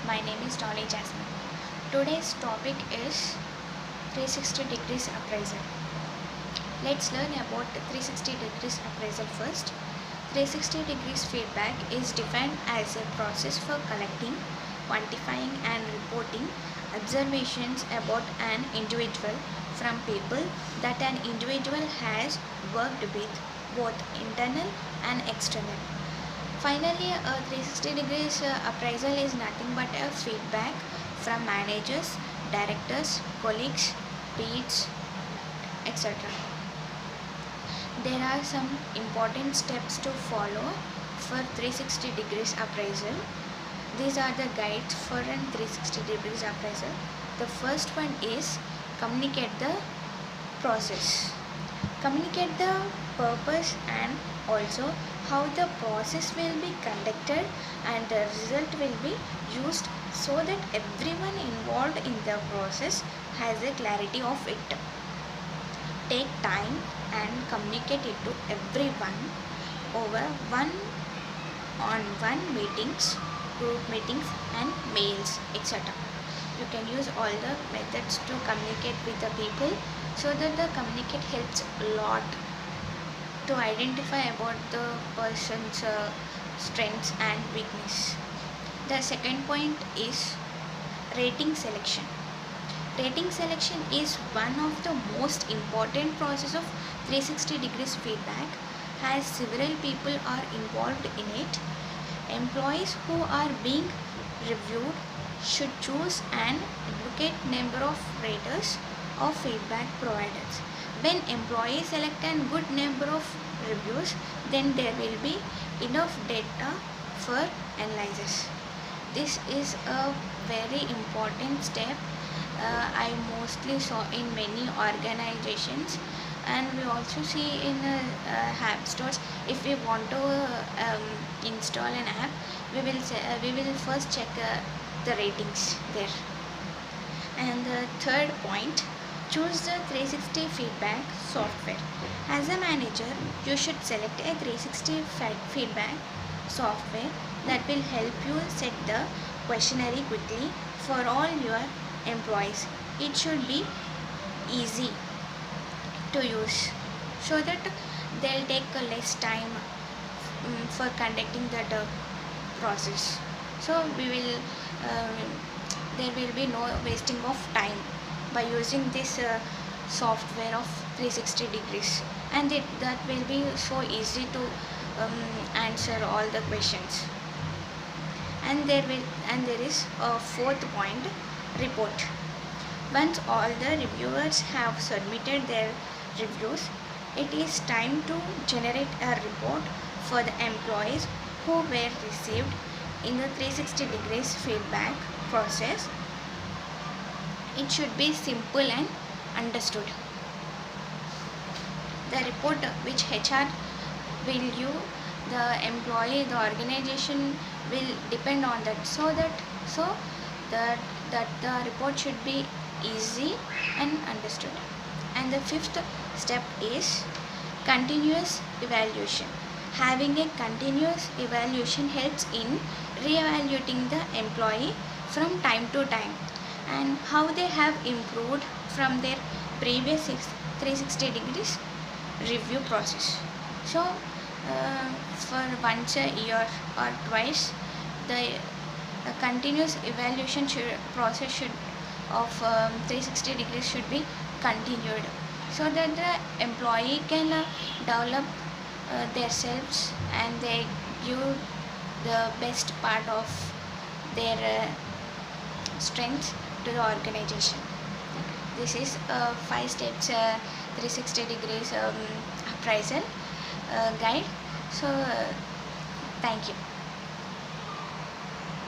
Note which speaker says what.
Speaker 1: My name is Dolly Jasmine. Today's topic is 360 degrees appraisal. Let's learn about 360 degrees appraisal first. 360 degrees feedback is defined as a process for collecting, quantifying and reporting observations about an individual from people that an individual has worked with, both internal and external. Finally, a 360 degrees appraisal is nothing but a feedback from managers, directors, colleagues, peers, etc. There are some important steps to follow for 360 degrees appraisal. These are the guides for a 360 degrees appraisal. The first one is communicate the process. Communicate the purpose and also how the process will be conducted and the result will be used so that everyone involved in the process has a clarity of it. Take time and communicate it to everyone over one-on-one meetings, group meetings and mails, etc. You can use all the methods to communicate with the people so that the communicate helps a lot to identify about the person's strengths and weakness. The second point is rating selection. Rating selection is one of the most important process of 360 degrees feedback as several people are involved in it. Employees who are being reviewed should choose an adequate number of raters or feedback providers. When employees select a good number of reviews, then there will be enough data for analysis. This is a very important step. I mostly saw in many organizations, and we also see in app stores. If we want to install an app, we will first check the ratings there. And the third point, choose the 360 feedback software. As a manager, you should select a 360 feedback software that will help you set the questionnaire quickly for all your employees. It should be easy to use so that they'll take less time for conducting the process. So there will be no wasting of time by using this software of 360 degrees, and that will be so easy to answer all the questions. And there is a fourth point, report. Once all the reviewers have submitted their reviews, it is time to generate a report for the employees who were received in the 360 degrees feedback process. It should be simple and understood. The report which HR will give the employee, the organization will depend on that, so that the report should be easy and understood. And the fifth step is continuous evaluation. Having a continuous evaluation helps in re-evaluating the employee from time to time and how they have improved from their previous 360 degrees review process. So for once a year or twice, the continuous evaluation process of 360 degrees should be continued so that the employee can develop themselves and they give the best part of their strengths to the organization. This is 5 steps 360 degrees appraisal guide. So thank you.